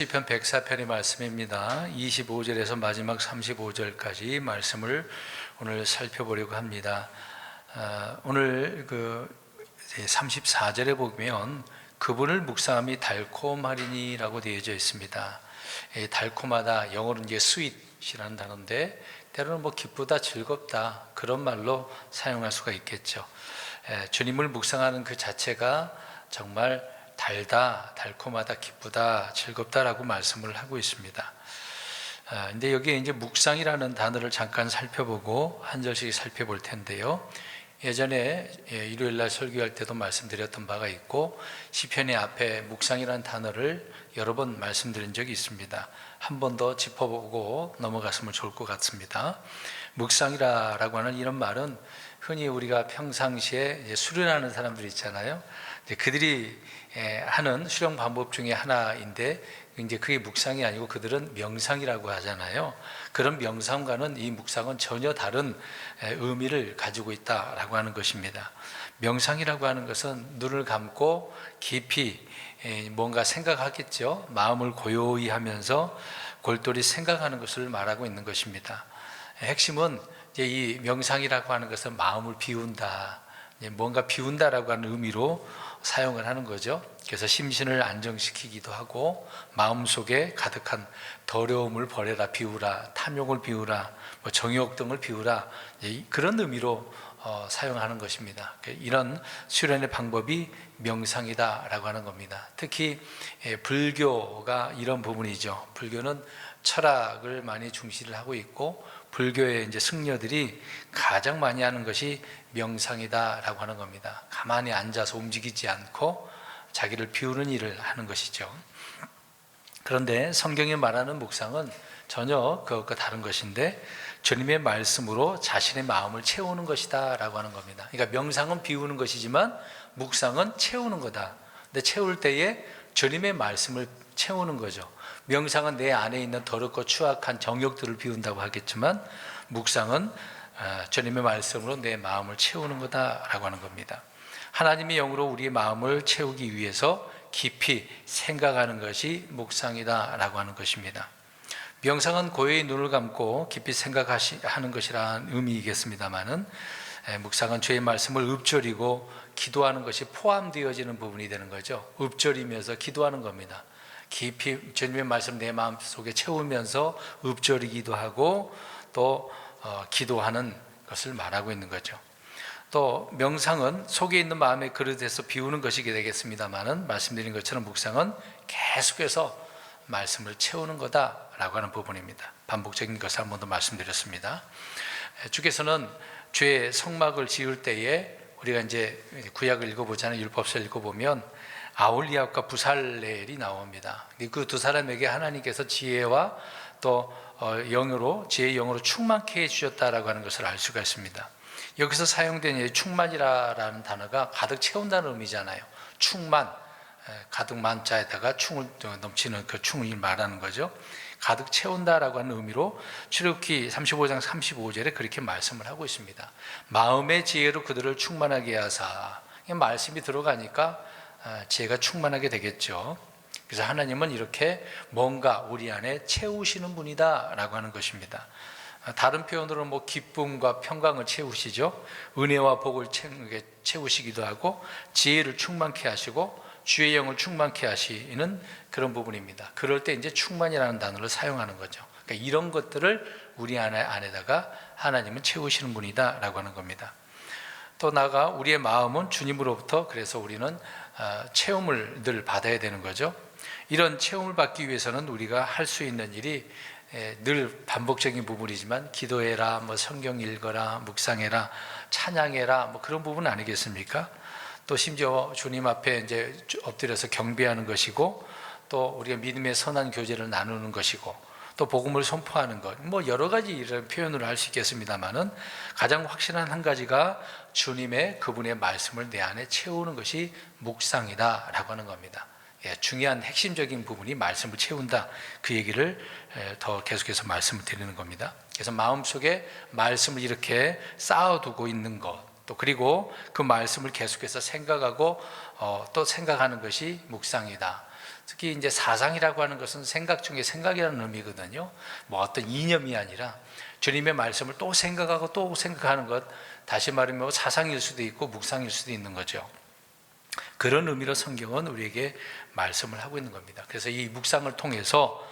시편 104편의 말씀입니다. 25절에서 마지막 35절까지 말씀을 오늘 살펴보려고 합니다. 오늘 34절에 보면 그분을 묵상함이 달콤하리니라고 되어져 있습니다. 달콤하다, 영어로는 이제 sweet이라는 단어인데 때로는 기쁘다, 즐겁다 그런 말로 사용할 수가 있겠죠. 주님을 묵상하는 그 자체가 정말 달다, 달콤하다, 기쁘다, 즐겁다라고 말씀을 하고 있습니다. 근데 여기에 이제 묵상이라는 단어를 잠깐 살펴보고 한 절씩 살펴볼 텐데요. 예전에 일요일 날 설교할 때도 말씀드렸던 바가 있고 시편의 앞에 묵상이라는 단어를 여러 번 말씀드린 적이 있습니다. 한 번 더 짚어보고 넘어갔으면 좋을 것 같습니다. 묵상이라고 하는 이런 말은 흔히 우리가 평상시에 수련하는 사람들 있잖아요. 그들이 하는 수련 방법 중에 하나인데 이제 그게 묵상이 아니고 그들은 명상이라고 하잖아요. 그런 명상과는 이 묵상은 전혀 다른 의미를 가지고 있다라고 하는 것입니다. 명상이라고 하는 것은 눈을 감고 깊이 뭔가 생각하겠죠. 마음을 고요히 하면서 골똘히 생각하는 것을 말하고 있는 것입니다. 핵심은 이제 이 명상이라고 하는 것은 마음을 비운다, 뭔가 비운다라고 하는 의미로 사용을 하는 거죠. 그래서 심신을 안정시키기도 하고 마음속에 가득한 더러움을 버려라, 비우라, 탐욕을 비우라, 정욕 등을 비우라, 그런 의미로 사용하는 것입니다. 이런 수련의 방법이 명상이다라고 하는 겁니다. 특히 불교가 이런 부분이죠. 불교는 철학을 많이 중시를 하고 있고 불교의 이제 승려들이 가장 많이 하는 것이 명상이다라고 하는 겁니다. 가만히 앉아서 움직이지 않고 자기를 비우는 일을 하는 것이죠. 그런데 성경이 말하는 묵상은 전혀 그것과 다른 것인데 주님의 말씀으로 자신의 마음을 채우는 것이다 라고 하는 겁니다. 그러니까 명상은 비우는 것이지만 묵상은 채우는 거다. 근데 채울 때에 주님의 말씀을 채우는 거죠. 명상은 내 안에 있는 더럽고 추악한 정욕들을 비운다고 하겠지만 묵상은 주님의 말씀으로 내 마음을 채우는 거다라고 하는 겁니다. 하나님의 영으로 우리의 마음을 채우기 위해서 깊이 생각하는 것이 묵상이다라고 하는 것입니다. 명상은 고요히 눈을 감고 깊이 생각하는 것이라는 의미이겠습니다만은 묵상은 주의 말씀을 읊조리고 기도하는 것이 포함되어지는 부분이 되는 거죠. 읊조리면서 기도하는 겁니다. 깊이 주님의 말씀 내 마음속에 채우면서 읊조리기도 하고 또 기도하는 것을 말하고 있는 거죠. 또 명상은 속에 있는 마음의 그릇에서 비우는 것이 되겠습니다만은 말씀드린 것처럼 묵상은 계속해서 말씀을 채우는 거다라고 하는 부분입니다. 반복적인 것을 한 번 더 말씀드렸습니다. 주께서는 주의 성막을 지을 때에 우리가 이제 구약을 읽어보잖아요. 율법서를 읽어보면 아홀리압과 부살렐이 나옵니다. 그 두 사람에게 하나님께서 지혜와 또 영으로 지혜의 영으로 충만케 해주셨다라고 하는 것을 알 수가 있습니다. 여기서 사용된 충만이라는 단어가 가득 채운다는 의미잖아요. 충만, 가득 만자에다가 충을 넘치는 그 충을 말하는 거죠. 가득 채운다라고 하는 의미로 출애굽기 35장 35절에 그렇게 말씀을 하고 있습니다. 마음의 지혜로 그들을 충만하게 하사. 말씀이 들어가니까 지혜가 충만하게 되겠죠. 그래서 하나님은 이렇게 뭔가 우리 안에 채우시는 분이다 라고 하는 것입니다. 다른 표현으로 기쁨과 평강을 채우시죠. 은혜와 복을 채우시기도 하고 지혜를 충만케 하시고 주의 영을 충만케 하시는 그런 부분입니다. 그럴 때 이제 충만이라는 단어를 사용하는 거죠. 그러니까 이런 것들을 우리 안에다가 하나님은 채우시는 분이다 라고 하는 겁니다. 또 나아가 우리의 마음은 주님으로부터 그래서 우리는 체험을 늘 받아야 되는 거죠. 이런 체험을 받기 위해서는 우리가 할 수 있는 일이 늘 반복적인 부분이지만 기도해라, 성경 읽어라, 묵상해라, 찬양해라, 그런 부분 아니겠습니까? 또 심지어 주님 앞에 이제 엎드려서 경배하는 것이고 또 우리가 믿음의 선한 교제를 나누는 것이고 또 복음을 선포하는 것, 여러 가지 이런 표현으로 할 수 있겠습니다만은 가장 확실한 한 가지가 주님의 그분의 말씀을 내 안에 채우는 것이 묵상이다라고 하는 겁니다. 중요한 핵심적인 부분이 말씀을 채운다. 그 얘기를 더 계속해서 말씀을 드리는 겁니다. 그래서 마음속에 말씀을 이렇게 쌓아두고 있는 것, 또 그리고 그 말씀을 계속해서 생각하고 또 생각하는 것이 묵상이다. 특히 이제 사상이라고 하는 것은 생각 중에 생각이라는 의미거든요. 뭐 어떤 이념이 아니라 주님의 말씀을 또 생각하고 또 생각하는 것, 다시 말하면 사상일 수도 있고 묵상일 수도 있는 거죠. 그런 의미로 성경은 우리에게 말씀을 하고 있는 겁니다. 그래서 이 묵상을 통해서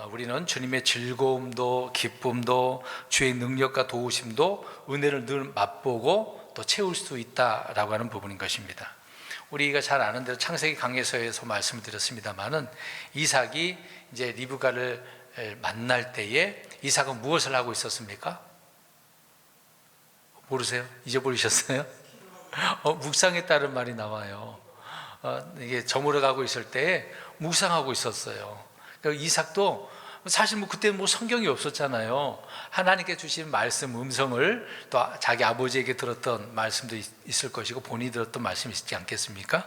우리는 주님의 즐거움도 기쁨도 주의 능력과 도우심도 은혜를 늘 맛보고 또 채울 수 있다라고 하는 부분인 것입니다. 우리가 잘 아는 대로 창세기 강해서에서 말씀을 드렸습니다마는 이삭이 이제 리브가를 만날 때에 이삭은 무엇을 하고 있었습니까? 모르세요? 잊어버리셨어요? 묵상했다는 말이 나와요. 이게 저물어 가고 있을 때 묵상하고 있었어요. 그러니까 이삭도 사실 그때는 성경이 없었잖아요. 하나님께 주신 말씀, 음성을 또 자기 아버지에게 들었던 말씀도 있을 것이고 본인이 들었던 말씀이 있지 않겠습니까?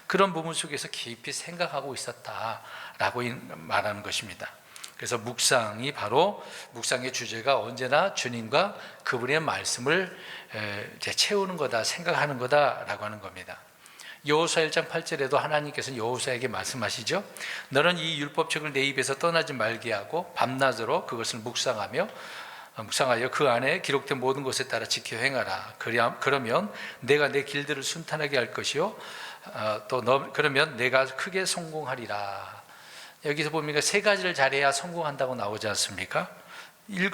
그런 부분 속에서 깊이 생각하고 있었다라고 말하는 것입니다. 그래서 묵상이 바로 묵상의 주제가 언제나 주님과 그분의 말씀을 채우는 거다, 생각하는 거다라고 하는 겁니다. 여호수아 1장 8절에도 하나님께서는 여호수아에게 말씀하시죠. 너는 이 율법책을 내 입에서 떠나지 말게 하고 밤낮으로 그것을 묵상하여 그 안에 기록된 모든 것에 따라 지켜 행하라. 그러면 내가 내 길들을 순탄하게 할 것이요 그러면 내가 크게 성공하리라. 여기서 보면 세 가지를 잘해야 성공한다고 나오지 않습니까?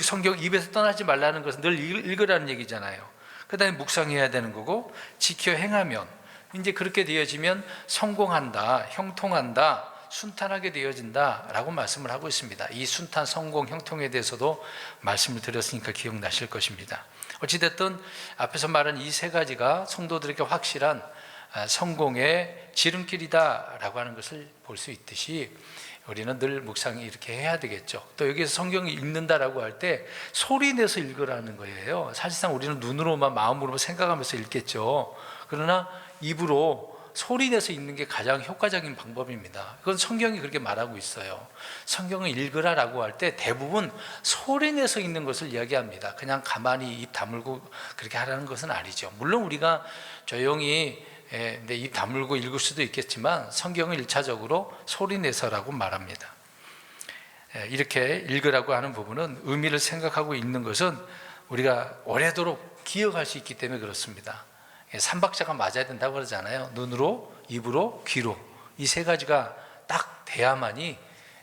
성경 입에서 떠나지 말라는 것은 늘 읽으라는 얘기잖아요. 그 다음에 묵상해야 되는 거고, 지켜 행하면 이제 그렇게 되어지면 성공한다, 형통한다, 순탄하게 되어진다 라고 말씀을 하고 있습니다. 이 순탄, 성공, 형통에 대해서도 말씀을 드렸으니까 기억나실 것입니다. 어찌됐든 앞에서 말한 이 세 가지가 성도들에게 확실한 성공의 지름길이다 라고 하는 것을 볼 수 있듯이 우리는 늘 묵상이 이렇게 해야 되겠죠. 또 여기서 성경을 읽는다라고 할 때 소리 내서 읽으라는 거예요. 사실상 우리는 눈으로만 마음으로만 생각하면서 읽겠죠. 그러나 입으로 소리 내서 읽는 게 가장 효과적인 방법입니다. 그건 성경이 그렇게 말하고 있어요. 성경을 읽으라라고 할 때 대부분 소리 내서 읽는 것을 이야기합니다. 그냥 가만히 입 다물고 그렇게 하라는 것은 아니죠. 물론 우리가 조용히 내 입 다물고 읽을 수도 있겠지만 성경을 1차적으로 소리 내서라고 말합니다. 이렇게 읽으라고 하는 부분은 의미를 생각하고 읽는 것은 우리가 오래도록 기억할 수 있기 때문에 그렇습니다. 삼박자가 맞아야 된다고 그러잖아요. 눈으로, 입으로, 귀로 이 세 가지가 딱 돼야만이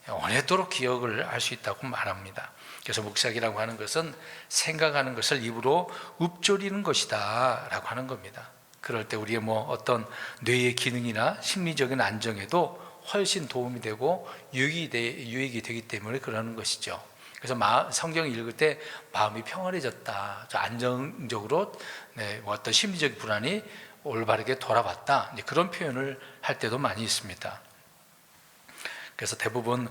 오래도록 기억을 할 수 있다고 말합니다. 그래서 묵상이라고 하는 것은 생각하는 것을 입으로 읊조리는 것이다 라고 하는 겁니다. 그럴 때 우리의 어떤 뇌의 기능이나 심리적인 안정에도 훨씬 도움이 되고 유익이 되기 때문에 그러는 것이죠. 그래서 성경을 읽을 때 마음이 평안해졌다, 안정적으로 어떤 심리적 불안이 올바르게 돌아왔다, 그런 표현을 할 때도 많이 있습니다. 그래서 대부분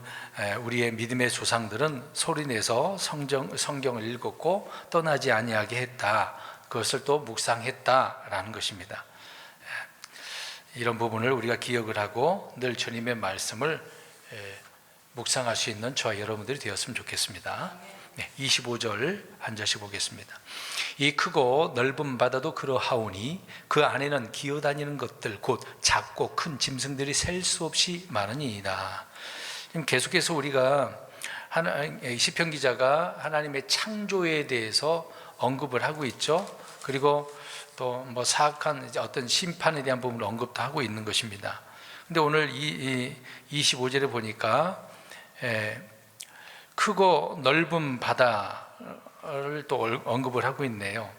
우리의 믿음의 조상들은 소리내서 성경을 읽었고 떠나지 아니하게 했다, 그것을 또 묵상했다라는 것입니다. 이런 부분을 우리가 기억을 하고 늘 주님의 말씀을 묵상할 수 있는 저와 여러분들이 되었으면 좋겠습니다. 25절 한 절씩 보겠습니다. 이 크고 넓은 바다도 그러하오니 그 안에는 기어다니는 것들 곧 작고 큰 짐승들이 셀 수 없이 많으니이다. 계속해서 우리가 시편 기자가 하나님의 창조에 대해서 언급을 하고 있죠. 그리고 또 사악한 어떤 심판에 대한 부분을 언급도 하고 있는 것입니다. 근데 오늘 이 25절에 보니까 크고 넓은 바다를 또 언급을 하고 있네요.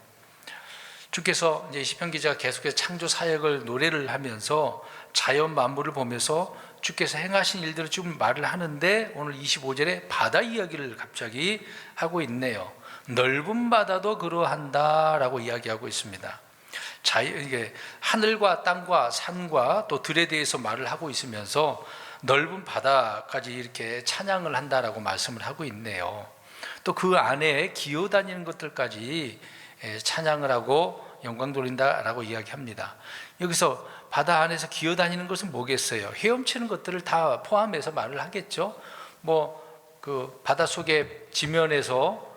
주께서 이제 시편 기자가 계속해서 창조 사역을 노래를 하면서 자연 만물을 보면서 주께서 행하신 일들을 좀 말을 하는데 오늘 25절에 바다 이야기를 갑자기 하고 있네요. 넓은 바다도 그러한다라고 이야기하고 있습니다. 이게 하늘과 땅과 산과 또 들에 대해서 말을 하고 있으면서 넓은 바다까지 이렇게 찬양을 한다라고 말씀을 하고 있네요. 또 그 안에 기어다니는 것들까지 찬양을 하고 영광 돌린다라고 이야기합니다. 여기서 바다 안에서 기어다니는 것은 뭐겠어요? 헤엄치는 것들을 다 포함해서 말을 하겠죠. 그 바다 속의 지면에서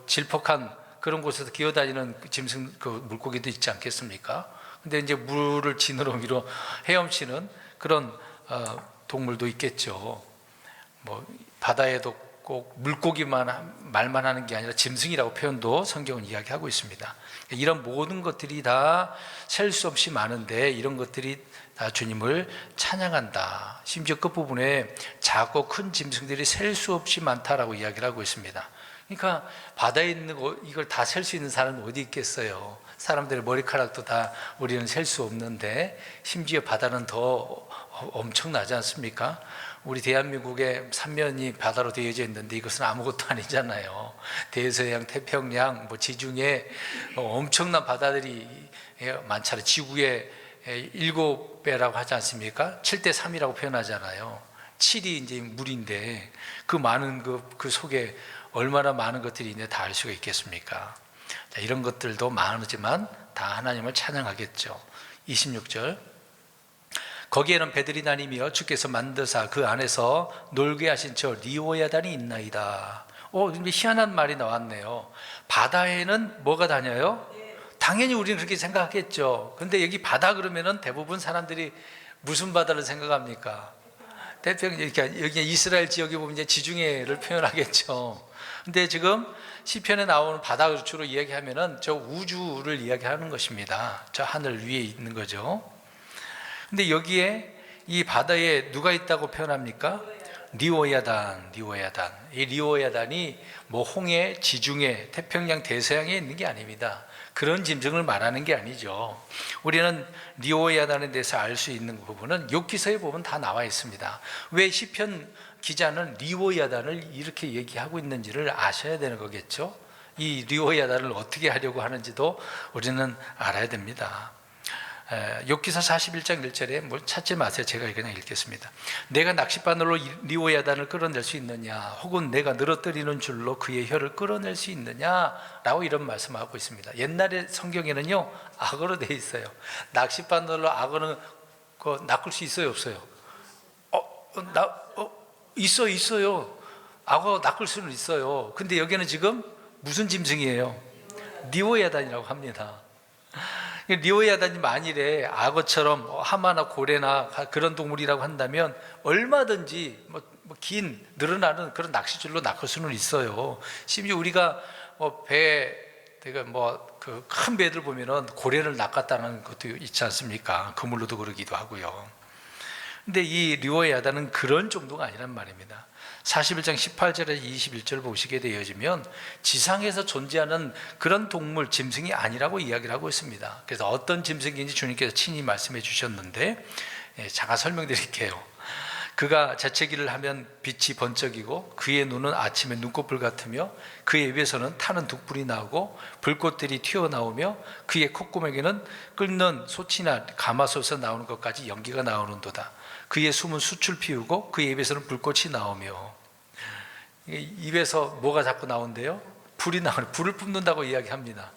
질퍽한 그런 곳에서 기어다니는 짐승, 그 물고기도 있지 않겠습니까? 근데 이제 물을 지느러미로 헤엄치는 그런 동물도 있겠죠. 뭐 바다에도 꼭 물고기만 말만 하는 게 아니라 짐승이라고 표현도 성경은 이야기하고 있습니다. 이런 모든 것들이 다 셀 수 없이 많은데 이런 것들이 다 주님을 찬양한다. 심지어 끝부분에 작고 큰 짐승들이 셀 수 없이 많다라고 이야기를 하고 있습니다. 그러니까 바다에 있는 이걸 다 셀 수 있는 사람은 어디 있겠어요? 사람들의 머리카락도 다 우리는 셀 수 없는데 심지어 바다는 더 엄청나지 않습니까? 우리 대한민국의 삼면이 바다로 되어져 있는데 이것은 아무것도 아니잖아요. 대서양, 태평양, 뭐 지중해 엄청난 바다들이 많잖아요. 지구의 7배라고 하지 않습니까? 7대 3이라고 표현하잖아요. 7이 이제 물인데 그 많은 그 속에 얼마나 많은 것들이 있는지 다 알 수가 있겠습니까? 자, 이런 것들도 많지만 다 하나님을 찬양하겠죠. 26절 거기에는 배들이 다니며 주께서 만드사 그 안에서 놀게 하신 저 리오야단이 있나이다. 근데 희한한 말이 나왔네요. 바다에는 뭐가 다녀요? 당연히 우리는 그렇게 생각하겠죠. 근데 여기 바다 그러면은 대부분 사람들이 무슨 바다를 생각합니까? 여기 이스라엘 지역에 보면 이제 지중해를 표현하겠죠. 근데 지금 시편에 나오는 바다를 주로 이야기하면은 저 우주를 이야기하는 것입니다. 저 하늘 위에 있는 거죠. 근데 여기에 이 바다에 누가 있다고 표현합니까? 리오야단. 이 리오야단이 뭐 홍해, 지중해, 태평양, 대서양에 있는 게 아닙니다. 그런 짐승을 말하는 게 아니죠. 우리는 리오야단에 대해서 알 수 있는 부분은 욥기서에 보면 다 나와 있습니다. 왜 시편 기자는 리오야단을 이렇게 얘기하고 있는지를 아셔야 되는 거겠죠. 이 리오야단을 어떻게 하려고 하는지도 우리는 알아야 됩니다. 욥기서 41장 1절에 뭘 찾지 마세요. 제가 그냥 읽겠습니다. 내가 낚싯바늘로 리오야단을 끌어낼 수 있느냐, 혹은 내가 늘어뜨리는 줄로 그의 혀를 끌어낼 수 있느냐 라고 이런 말씀하고 있습니다. 옛날에 성경에는요 악어로 되어 있어요. 낚싯바늘로 악어는 낚을 수 있어요 없어요? 있어요. 악어 낚을 수는 있어요. 근데 여기는 지금 무슨 짐승이에요? 리오야단이라고 합니다. 리오야단이 만일에 악어처럼 하마나 고래나 그런 동물이라고 한다면 얼마든지 긴 늘어나는 그런 낚싯줄로 낚을 수는 있어요. 심지어 우리가 그 큰 배들 보면은 고래를 낚았다는 것도 있지 않습니까? 그물로도 그러기도 하고요. 근데 이 리오야단은 그런 정도가 아니란 말입니다. 41장 18절에서 21절 보시게 되어지면 지상에서 존재하는 그런 동물, 짐승이 아니라고 이야기를 하고 있습니다. 그래서 어떤 짐승인지 주님께서 친히 말씀해 주셨는데 잠깐 설명드릴게요. 그가 재채기를 하면 빛이 번쩍이고 그의 눈은 아침에 눈꺼풀 같으며 그의 입에서는 타는 독불이 나오고 불꽃들이 튀어나오며 그의 콧구멍에는 끓는 솥이나 가마솥에서 나오는 것까지 연기가 나오는도다. 그의 숨은 숯을 피우고 그의 입에서는 불꽃이 나오며. 입에서 뭐가 자꾸 나온대요? 불이 나오는, 불을 뿜는다고 이야기합니다.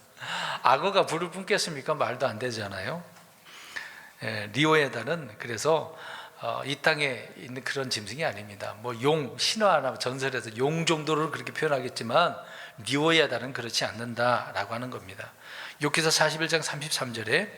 악어가 불을 뿜겠습니까? 말도 안 되잖아요. 리오야단은 그래서 이 땅에 있는 그런 짐승이 아닙니다. 용, 신화나 전설에서 용 정도를 그렇게 표현하겠지만 리오야단은 그렇지 않는다라고 하는 겁니다. 욥기서 41장 33절에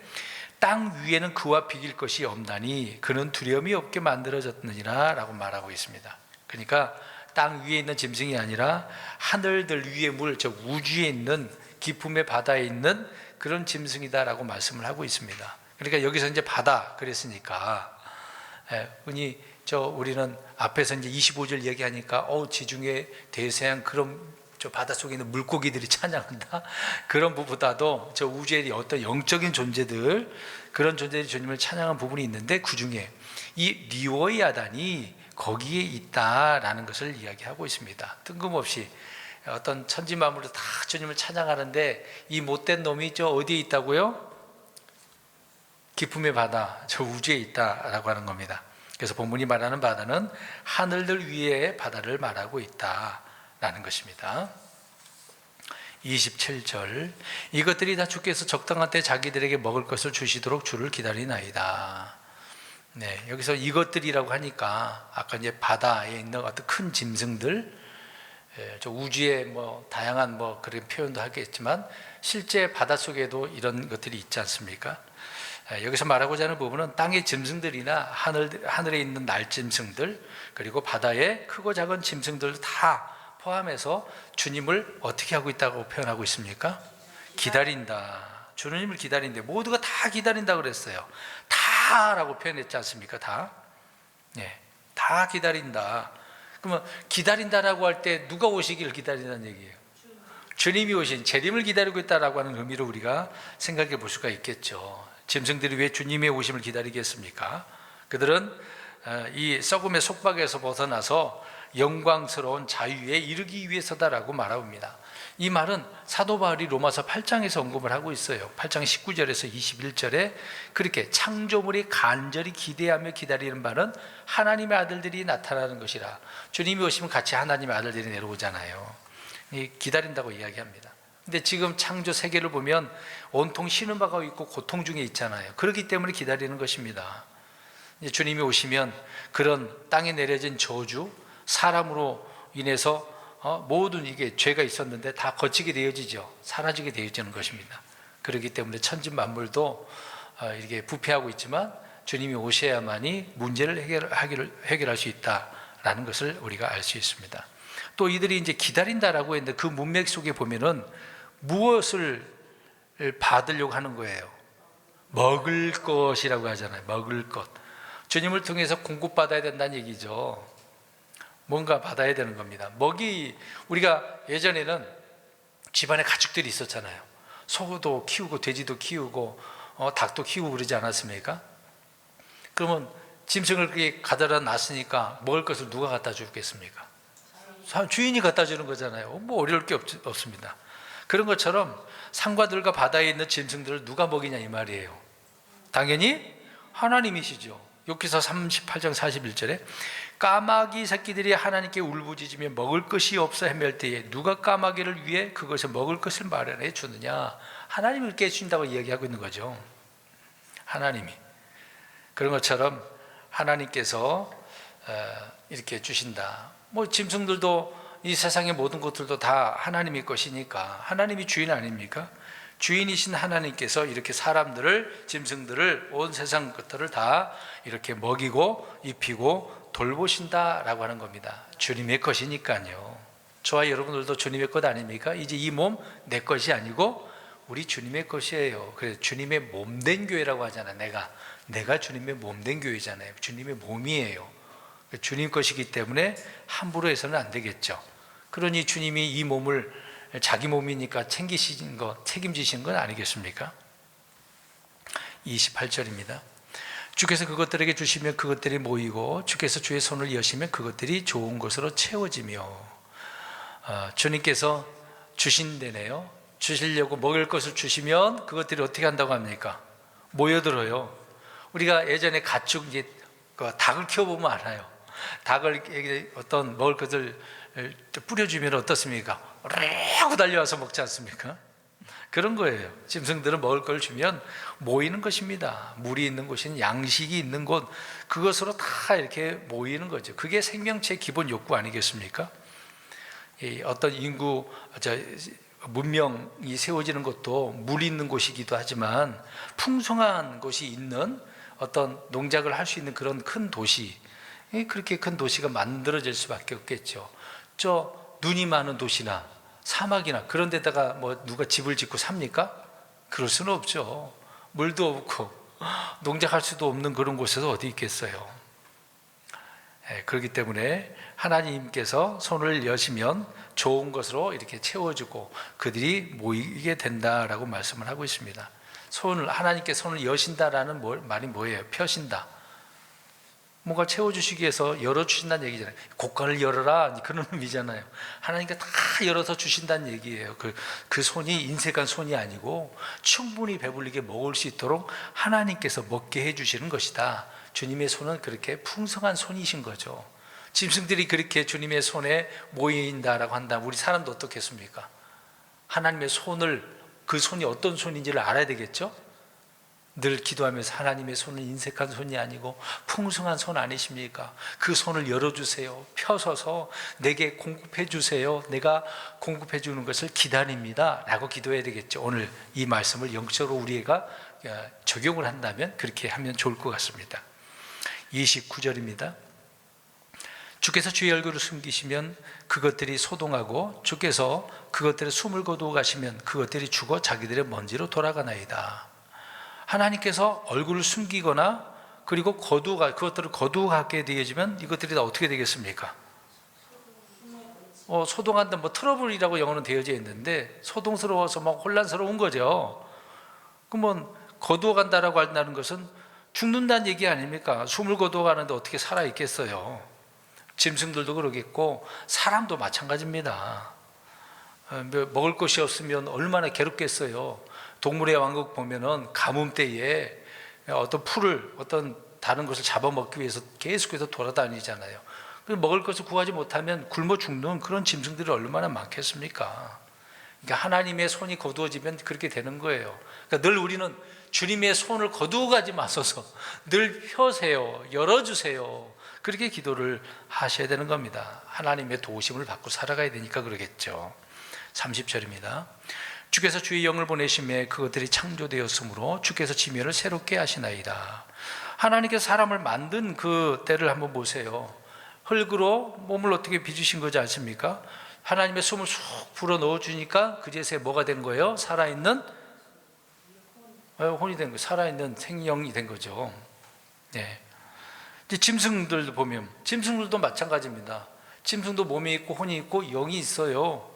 땅 위에는 그와 비길 것이 없나니 그는 두려움이 없게 만들어졌느니라 라고 말하고 있습니다. 그러니까 땅 위에 있는 짐승이 아니라 하늘들 위의 물, 저 우주에 있는 깊음의 바다에 있는 그런 짐승이다라고 말씀을 하고 있습니다. 그러니까 여기서 이제 바다 그랬으니까 흔히 우리는 앞에서 이제 25절 얘기하니까 지중해 대서양 그런 저 바닷속에 있는 물고기들이 찬양한다. 그런 부분보다도 저 우주의 어떤 영적인 존재들, 그런 존재들이 주님을 찬양한 부분이 있는데 그 중에 이 리오야단이 거기에 있다라는 것을 이야기하고 있습니다. 뜬금없이 어떤 천지만물로 다 주님을 찬양하는데 이 못된 놈이 저 어디에 있다고요? 깊음의 바다, 저 우주에 있다라고 하는 겁니다. 그래서 본문이 말하는 바다는 하늘들 위의 바다를 말하고 있다라는 것입니다. 27절 이것들이 다 주께서 적당한 때 자기들에게 먹을 것을 주시도록 주를 기다리나이다. 여기서 이것들이라고 하니까 아까 이제 바다에 있는 어떤 큰 짐승들, 저 우주의 다양한 그런 표현도 하겠지만 실제 바닷속에도 이런 것들이 있지 않습니까? 여기서 말하고자 하는 부분은 땅의 짐승들이나 하늘에 있는 날짐승들, 그리고 바다의 크고 작은 짐승들 다 포함해서 주님을 어떻게 하고 있다고 표현하고 있습니까? 기다린다. 주님을 기다린다. 모두가 다 기다린다 그랬어요. 다라고 표현했지 않습니까? 다. 네, 다 기다린다. 그러면 기다린다라고 할 때 누가 오시기를 기다린다는 얘기예요? 주님이 오신, 재림을 기다리고 있다라고 하는 의미로 우리가 생각해 볼 수가 있겠죠. 짐승들이 왜 주님의 오심을 기다리겠습니까? 그들은 이 썩음의 속박에서 벗어나서 영광스러운 자유에 이르기 위해서다라고 말합니다. 이 말은 사도 바울이 로마서 8장에서 언급을 하고 있어요. 8장 19절에서 21절에 그렇게 창조물이 간절히 기대하며 기다리는 바는 하나님의 아들들이 나타나는 것이라. 주님이 오시면 같이 하나님의 아들들이 내려오잖아요. 기다린다고 이야기합니다. 근데 지금 창조 세계를 보면 온통 쉬는 바가 있고 고통 중에 있잖아요. 그렇기 때문에 기다리는 것입니다. 이제 주님이 오시면 그런 땅에 내려진 저주, 사람으로 인해서 모든 이게 죄가 있었는데 다 거치게 되어지죠. 사라지게 되어지는 것입니다. 그렇기 때문에 천지 만물도 이렇게 부패하고 있지만 주님이 오셔야만이 문제를 해결할 수 있다라는 것을 우리가 알 수 있습니다. 또 이들이 이제 기다린다라고 했는데 그 문맥 속에 보면은 무엇을 받으려고 하는 거예요? 먹을 것이라고 하잖아요. 먹을 것. 주님을 통해서 공급받아야 된다는 얘기죠. 뭔가 받아야 되는 겁니다. 우리가 예전에는 집안에 가축들이 있었잖아요. 소도 키우고 돼지도 키우고 닭도 키우고 그러지 않았습니까? 그러면 짐승을 그렇게 가져다 놨으니까 먹을 것을 누가 갖다 주겠습니까? 주인이 갖다 주는 거잖아요. 뭐 어려울 게 없습니다. 그런 것처럼 산과들과 바다에 있는 짐승들을 누가 먹이냐 이 말이에요. 당연히 하나님이시죠. 욥기서 38장 41절에 까마귀 새끼들이 하나님께 울부짖으며 먹을 것이 없어 헤맬 때에 누가 까마귀를 위해 그것을 먹을 것을 마련해 주느냐. 하나님이 이렇게 해준다고 이야기하고 있는 거죠. 하나님이. 그런 것처럼 하나님께서 이렇게 주신다. 뭐 짐승들도 이 세상의 모든 것들도 다 하나님의 것이니까 하나님이 주인 아닙니까? 주인이신 하나님께서 이렇게 사람들을, 짐승들을, 온 세상 것들을 다 이렇게 먹이고 입히고 돌보신다라고 하는 겁니다. 주님의 것이니까요. 저와 여러분들도 주님의 것 아닙니까? 이제 이 몸 내 것이 아니고 우리 주님의 것이에요. 그래서 주님의 몸된 교회라고 하잖아요. 내가 주님의 몸된 교회잖아요. 주님의 몸이에요. 주님 것이기 때문에 함부로 해서는 안 되겠죠. 그러니 주님이 이 몸을 자기 몸이니까 책임지신 건 아니겠습니까? 28절입니다. 주께서 그것들에게 주시면 그것들이 모이고 주께서 주의 손을 여시면 그것들이 좋은 것으로 채워지며. 주님께서 주신대네요. 주시려고 먹을 것을 주시면 그것들이 어떻게 한다고 합니까? 모여들어요. 우리가 예전에 가축 닭을 키워보면 알아요. 닭을 어떤 먹을 것을 뿌려주면 어떻습니까? 라고 달려와서 먹지 않습니까? 그런 거예요. 짐승들은 먹을 걸 주면 모이는 것입니다. 물이 있는 곳인, 양식이 있는 곳, 그것으로 다 이렇게 모이는 거죠. 그게 생명체의 기본 욕구 아니겠습니까? 어떤 문명이 세워지는 것도 물 있는 곳이기도 하지만 풍성한 곳이 있는 어떤 농작을 할 수 있는 그런 큰 도시, 그렇게 큰 도시가 만들어질 수밖에 없겠죠. 눈이 많은 도시나 사막이나 그런 데다가 뭐 누가 집을 짓고 삽니까? 그럴 수는 없죠. 물도 없고 농작할 수도 없는 그런 곳에서 어디 있겠어요. 그렇기 때문에 하나님께서 손을 여시면 좋은 것으로 이렇게 채워주고 그들이 모이게 된다라고 말씀을 하고 있습니다. 하나님께 손을 여신다라는 말이 뭐예요? 펴신다. 뭔가 채워주시기 위해서 열어주신다는 얘기잖아요. 곳간을 열어라, 그런 의미잖아요. 하나님께 다 열어서 주신다는 얘기예요. 그 손이 인색한 손이 아니고 충분히 배불리게 먹을 수 있도록 하나님께서 먹게 해주시는 것이다. 주님의 손은 그렇게 풍성한 손이신 거죠. 짐승들이 그렇게 주님의 손에 모인다라고 한다면 우리 사람도 어떻겠습니까? 하나님의 그 손이 어떤 손인지를 알아야 되겠죠? 늘 기도하면서 하나님의 손은 인색한 손이 아니고 풍성한 손 아니십니까? 그 손을 열어주세요. 펴서서 내게 공급해 주세요. 내가 공급해 주는 것을 기다립니다 라고 기도해야 되겠죠. 오늘 이 말씀을 영적으로 우리가 적용을 한다면 그렇게 하면 좋을 것 같습니다. 29절입니다. 주께서 주의 얼굴을 숨기시면 그것들이 소동하고 주께서 그것들의 숨을 거두어 가시면 그것들이 죽어 자기들의 먼지로 돌아가나이다. 하나님께서 얼굴을 숨기거나 그리고 그것들을 거두어 가게 되어지면 이것들이 다 어떻게 되겠습니까? 소동한다, 트러블이라고 영어는 되어져 있는데 소동스러워서 막 혼란스러운 거죠. 그러면 거두어 간다라고 한다는 것은 죽는다는 얘기 아닙니까? 숨을 거두어 가는데 어떻게 살아 있겠어요? 짐승들도 그러겠고 사람도 마찬가지입니다. 먹을 것이 없으면 얼마나 괴롭겠어요. 동물의 왕국 보면은 가뭄 때에 어떤 풀을 어떤 다른 것을 잡아먹기 위해서 계속해서 돌아다니잖아요. 먹을 것을 구하지 못하면 굶어 죽는 그런 짐승들이 얼마나 많겠습니까? 그러니까 하나님의 손이 거두어지면 그렇게 되는 거예요. 그러니까 늘 우리는 주님의 손을 거두어 가지 마소서, 늘 펴세요, 열어주세요, 그렇게 기도를 하셔야 되는 겁니다. 하나님의 도우심을 받고 살아가야 되니까 그러겠죠. 30절입니다. 주께서 주의 영을 보내심에 그것들이 창조되었으므로 주께서 지면을 새롭게 하시나이다. 하나님께서 사람을 만든 그 때를 한번 보세요. 흙으로 몸을 어떻게 빚으신 거지 않습니까? 하나님의 숨을 쑥 불어 넣어주니까 그제서야 뭐가 된 거예요? 살아있는 혼이 된 거예요. 살아있는 생명이 된 거죠. 네. 짐승들도 보면 짐승들도 마찬가지입니다. 짐승도 몸이 있고 혼이 있고 영이 있어요.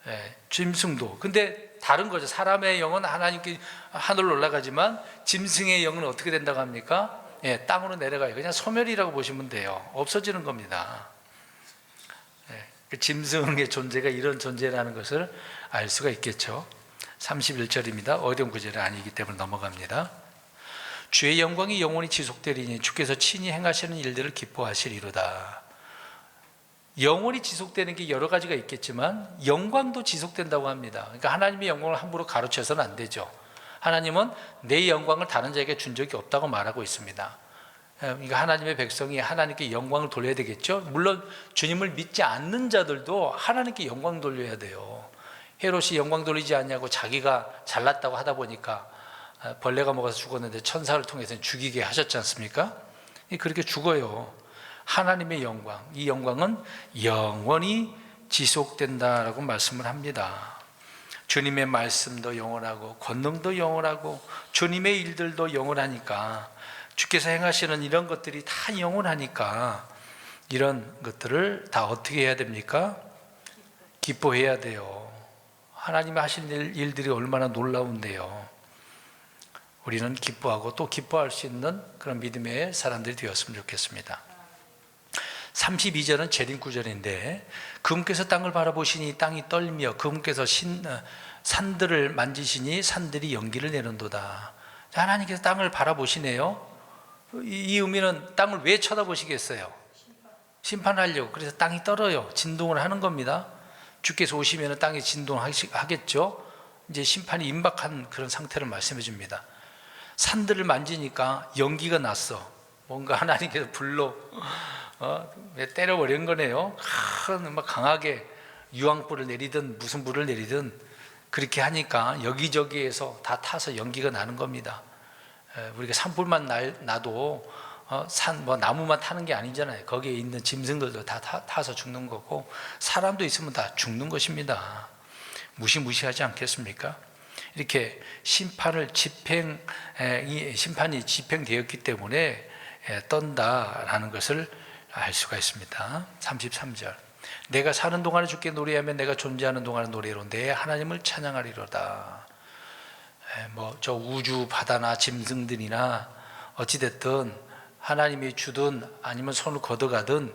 네, 짐승도. 근데 다른 거죠. 사람의 영은 하나님께 하늘로 올라가지만 짐승의 영은 어떻게 된다고 합니까? 예, 땅으로 내려가요. 그냥 소멸이라고 보시면 돼요. 없어지는 겁니다. 예, 그 짐승의 존재가 이런 존재라는 것을 알 수가 있겠죠. 31절입니다. 어려운 구절이 아니기 때문에 넘어갑니다. 주의 영광이 영원히 지속되리니 주께서 친히 행하시는 일들을 기뻐하시리로다. 영원히 지속되는 게 여러 가지가 있겠지만 영광도 지속된다고 합니다. 그러니까 하나님의 영광을 함부로 가로채서는 안 되죠. 하나님은 내 영광을 다른 자에게 준 적이 없다고 말하고 있습니다. 그러니까 하나님의 백성이 하나님께 영광을 돌려야 되겠죠. 물론 주님을 믿지 않는 자들도 하나님께 영광 돌려야 돼요. 헤롯이 영광 돌리지 않냐고 자기가 잘났다고 하다 보니까 벌레가 먹어서 죽었는데 천사를 통해서 죽이게 하셨지 않습니까? 그렇게 죽어요. 하나님의 영광, 이 영광은 영원히 지속된다라고 말씀을 합니다. 주님의 말씀도 영원하고 권능도 영원하고 주님의 일들도 영원하니까, 주께서 행하시는 이런 것들이 다 영원하니까 이런 것들을 다 어떻게 해야 됩니까? 기뻐해야 돼요. 하나님이 하신 일들이 얼마나 놀라운데요. 우리는 기뻐하고 또 기뻐할 수 있는 그런 믿음의 사람들이 되었으면 좋겠습니다. 32절은 재림구절인데, 그분께서 땅을 바라보시니 땅이 떨며 그분께서 산들을 만지시니 산들이 연기를 내는도다. 하나님께서 땅을 바라보시네요. 이 의미는 땅을 왜 쳐다보시겠어요? 심판하려고. 그래서 땅이 떨어요. 진동을 하는 겁니다. 주께서 오시면 땅이 진동하겠죠. 이제 심판이 임박한 그런 상태를 말씀해 줍니다. 산들을 만지니까 연기가 났어. 뭔가 하나님께서 불로 때려버린 거네요. 강하게 유황불을 내리든 무슨 불을 내리든 그렇게 하니까 여기저기에서 다 타서 연기가 나는 겁니다. 우리가 산불만 나도 나무만 타는 게 아니잖아요. 거기에 있는 짐승들도 다 타서 죽는 거고 사람도 있으면 다 죽는 것입니다. 무시하지 않겠습니까? 이렇게 심판이 집행되었기 때문에 떤다라는 것을 알 수가 있습니다. 33절, 내가 사는 동안에 주께 노래하며 내가 존재하는 동안에 노래로 내 하나님을 찬양하리로다. 저 우주 바다나 짐승들이나 어찌됐든 하나님이 주든 아니면 손을 걷어가든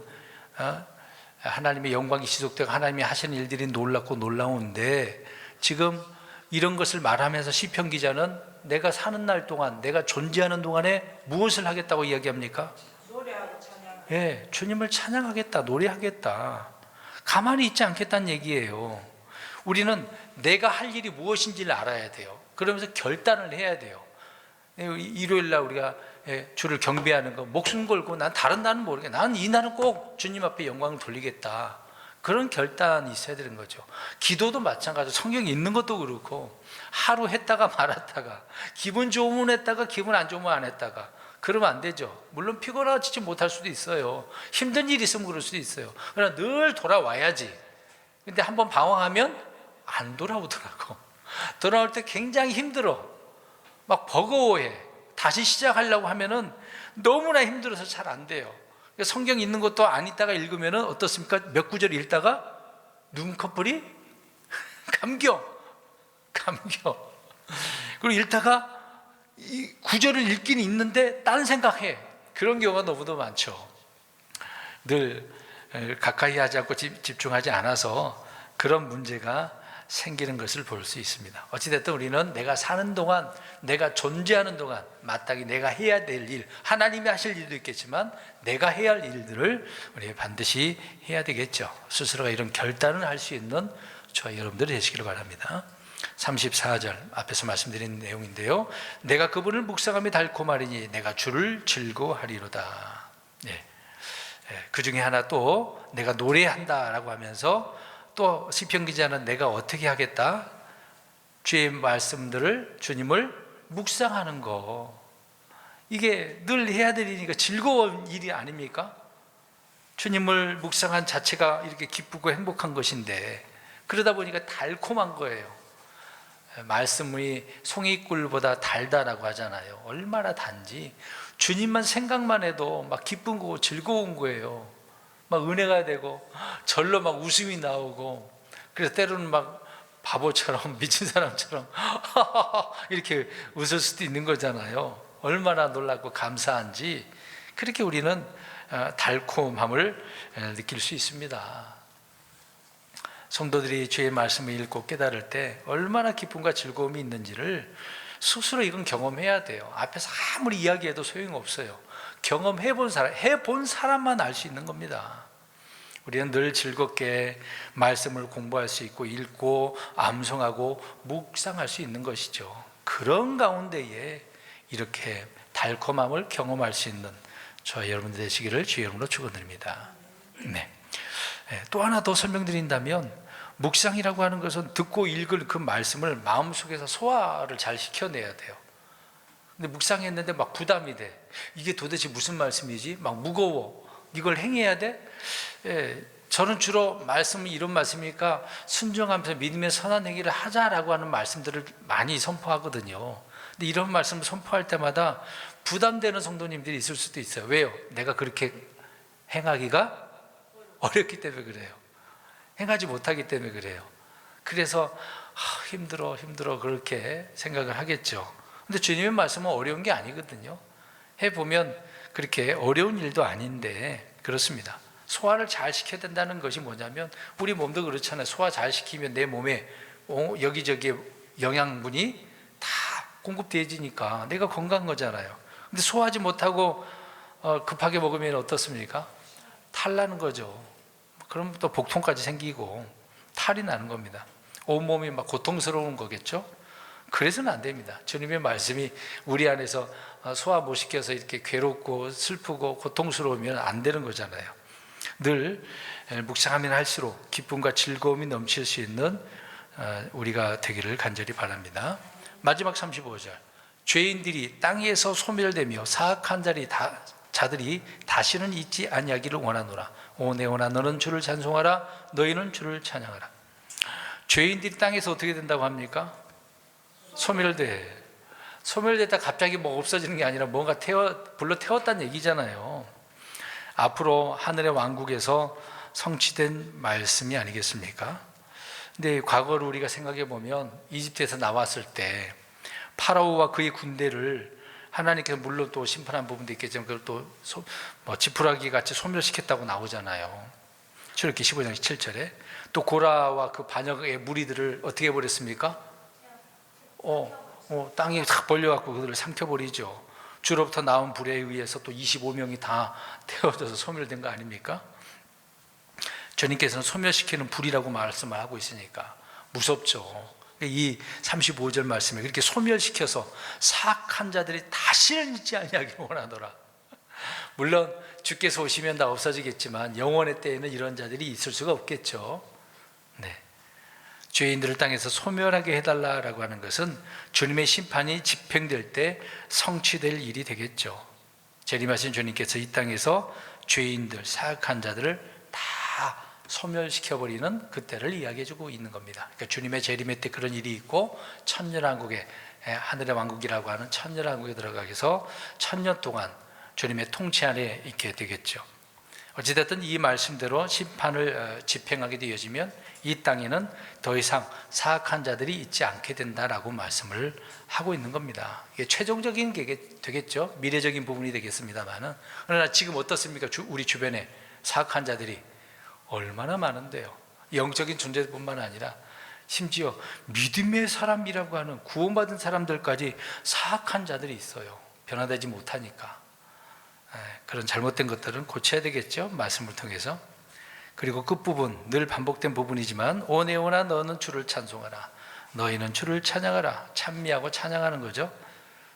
하나님의 영광이 지속되고 하나님이 하시는 일들이 놀랍고 놀라운데, 지금 이런 것을 말하면서 시편 기자는 내가 사는 날 동안, 내가 존재하는 동안에 무엇을 하겠다고 이야기합니까? 노래하고 찬양. 예, 주님을 찬양하겠다, 노래하겠다, 가만히 있지 않겠다는 얘기예요. 우리는 내가 할 일이 무엇인지를 알아야 돼요. 그러면서 결단을 해야 돼요. 일요일날 우리가 주를 경배하는 거 목숨 걸고 난 다른 날은 모르겠다, 난 이 날은 꼭 주님 앞에 영광을 돌리겠다, 그런 결단이 있어야 되는 거죠. 기도도 마찬가지로 성경에 있는 것도 그렇고 하루 했다가 말았다가 기분 좋으면 했다가 기분 안 좋으면 안 했다가 그러면 안 되죠. 물론 피곤하지 못할 수도 있어요. 힘든 일이 있으면 그럴 수도 있어요. 그러나 늘 돌아와야지. 근데 한번 방황하면 안 돌아오더라고. 돌아올 때 굉장히 힘들어. 막 버거워해. 다시 시작하려고 하면은 너무나 힘들어서 잘 안 돼요. 성경 있는 것도 안 읽다가 읽으면은 어떻습니까? 몇 구절 읽다가 눈꺼풀이 감겨. 그리고 읽다가 이 구절을 읽긴 읽는데 딴 생각해. 그런 경우가 너무도 많죠. 늘 가까이 하지 않고 집중하지 않아서 그런 문제가 생기는 것을 볼 수 있습니다. 어찌됐든 우리는 내가 사는 동안, 내가 존재하는 동안 마땅히 내가 해야 될 일, 하나님이 하실 일도 있겠지만 내가 해야 할 일들을 우리 반드시 해야 되겠죠. 스스로가 이런 결단을 할 수 있는 저와 여러분들이 되시기를 바랍니다. 34절 앞에서 말씀드린 내용인데요, 내가 그분을 묵상하며 달콤하리니 내가 주를 즐거워하리로다. 그 중에 하나 또 내가 노래한다라고 하면서 또 시편 기자는 내가 어떻게 하겠다? 주의 말씀들을, 주님을 묵상하는 거, 이게 늘 해야 되니까 즐거운 일이 아닙니까? 주님을 묵상한 자체가 이렇게 기쁘고 행복한 것인데 그러다 보니까 달콤한 거예요. 말씀이 송이꿀보다 달다라고 하잖아요. 얼마나 단지 주님만 생각만 해도 막 기쁜 거고 즐거운 거예요. 막 은혜가 되고 절로 막 웃음이 나오고, 그래서 때로는 막 바보처럼 미친 사람처럼 이렇게 웃을 수도 있는 거잖아요. 얼마나 놀랍고 감사한지 그렇게 우리는 달콤함을 느낄 수 있습니다. 성도들이 주의 말씀을 읽고 깨달을 때 얼마나 기쁨과 즐거움이 있는지를 스스로 이건 경험해야 돼요. 앞에서 아무리 이야기해도 소용없어요. 경험해본 사람, 해본 사람만 알 수 있는 겁니다. 우리는 늘 즐겁게 말씀을 공부할 수 있고 읽고 암송하고 묵상할 수 있는 것이죠. 그런 가운데에 이렇게 달콤함을 경험할 수 있는 저와 여러분들 되시기를 주의 이름으로 축원드립니다. 네. 또 하나 더 설명드린다면, 묵상이라고 하는 것은 듣고 읽을 그 말씀을 마음속에서 소화를 잘 시켜내야 돼요. 근데 묵상했는데 막 부담이 돼. 이게 도대체 무슨 말씀이지? 막 무거워. 이걸 행해야 돼? 저는 주로 말씀이 이런 말씀이니까 순종하면서 믿음의 선한 행위를 하자라고 하는 말씀들을 많이 선포하거든요. 근데 이런 말씀을 선포할 때마다 부담되는 성도님들이 있을 수도 있어요. 왜요? 내가 그렇게 행하기가 어렵기 때문에 그래요. 행하지 못하기 때문에 그래요. 그래서 힘들어 그렇게 생각을 하겠죠. 근데 주님의 말씀은 어려운 게 아니거든요. 해보면 그렇게 어려운 일도 아닌데 그렇습니다. 소화를 잘 시켜야 된다는 것이 뭐냐면, 우리 몸도 그렇잖아요. 소화 잘 시키면 내 몸에 여기저기 영양분이 다 공급되어지니까 내가 건강한 거잖아요. 근데 소화하지 못하고 급하게 먹으면 어떻습니까? 탈나는 거죠. 그럼 또 복통까지 생기고 탈이 나는 겁니다. 온몸이 막 고통스러운 거겠죠. 그래서는 안 됩니다. 주님의 말씀이 우리 안에서 소화 못 시켜서 이렇게 괴롭고 슬프고 고통스러우면 안 되는 거잖아요. 늘 묵상하면 할수록 기쁨과 즐거움이 넘칠 수 있는 우리가 되기를 간절히 바랍니다. 마지막 35절, 죄인들이 땅에서 소멸되며 사악한 자들이 다시는 있지 아니하기를 원하노라. 오 내 영혼아, 너는 주를 찬송하라. 너희는 주를 찬양하라. 죄인들이 땅에서 어떻게 된다고 합니까? 소멸됐다 갑자기 뭐 없어지는 게 아니라 뭔가 불러 태웠다는 얘기잖아요. 앞으로 하늘의 왕국에서 성취된 말씀이 아니겠습니까? 근데 과거를 우리가 생각해 보면 이집트에서 나왔을 때 파라오와 그의 군대를 하나님께서 물론 또 심판한 부분도 있겠지만 그걸 또 지푸라기 같이 소멸시켰다고 나오잖아요. 출애굽기 15장 7절에 또 고라와 그 반역의 무리들을 어떻게 해버렸습니까? 땅에 탁 벌려갖고 그들을 삼켜버리죠. 주로부터 나온 불에 의해서 또 25명이 다 태워져서 소멸된 거 아닙니까? 주님께서는 소멸시키는 불이라고 말씀을 하고 있으니까 무섭죠. 이 35절 말씀에 그렇게 소멸시켜서 사악한 자들이 다시는 있지 아니하기를 원하노라. 물론 주께서 오시면 다 없어지겠지만 영원의 때에는 이런 자들이 있을 수가 없겠죠. 네. 죄인들을 땅에서 소멸하게 해달라고 하는 것은 주님의 심판이 집행될 때 성취될 일이 되겠죠. 재림하신 주님께서 이 땅에서 죄인들, 사악한 자들을 다 소멸시켜버리는 그때를 이야기해주고 있는 겁니다. 그러니까 주님의 재림의 때 그런 일이 있고 천년왕국에, 하늘의 왕국이라고 하는 천년왕국에 들어가서 천년 동안 주님의 통치 안에 있게 되겠죠. 어찌됐든 이 말씀대로 심판을 집행하게 되어지면 이 땅에는 더 이상 사악한 자들이 있지 않게 된다라고 말씀을 하고 있는 겁니다. 이게 최종적인 게 되겠죠. 미래적인 부분이 되겠습니다만은, 그러나 지금 어떻습니까? 우리 주변에 사악한 자들이 얼마나 많은데요. 영적인 존재뿐만 아니라 심지어 믿음의 사람이라고 하는 구원받은 사람들까지 사악한 자들이 있어요. 변화되지 못하니까. 그런 잘못된 것들은 고쳐야 되겠죠. 말씀을 통해서. 그리고 끝부분, 늘 반복된 부분이지만 온 애원아 너는 주를 찬송하라, 너희는 주를 찬양하라. 찬미하고 찬양하는 거죠.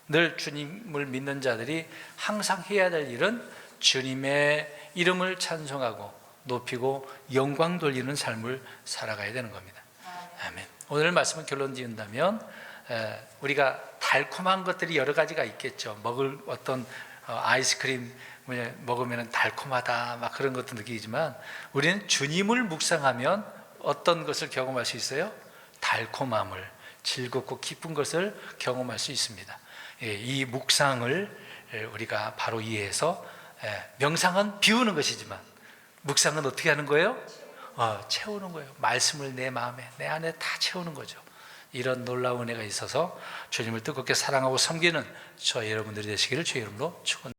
늘 주님을 믿는 자들이 항상 해야 될 일은 주님의 이름을 찬송하고 높이고 영광 돌리는 삶을 살아가야 되는 겁니다. 아멘. 오늘 말씀을 결론 지은다면 우리가 달콤한 것들이 여러 가지가 있겠죠. 먹을 어떤 아이스크림 먹으면 달콤하다 막 그런 것도 느끼지만, 우리는 주님을 묵상하면 어떤 것을 경험할 수 있어요? 달콤함을, 즐겁고 기쁜 것을 경험할 수 있습니다. 이 묵상을 우리가 바로 이해해서, 명상은 비우는 것이지만 묵상은 어떻게 하는 거예요? 채우는 거예요. 말씀을 내 마음에, 내 안에 다 채우는 거죠. 이런 놀라운 은혜가 있어서 주님을 뜨겁게 사랑하고 섬기는 저 여러분들이 되시기를 주의 이름으로 축원합니다.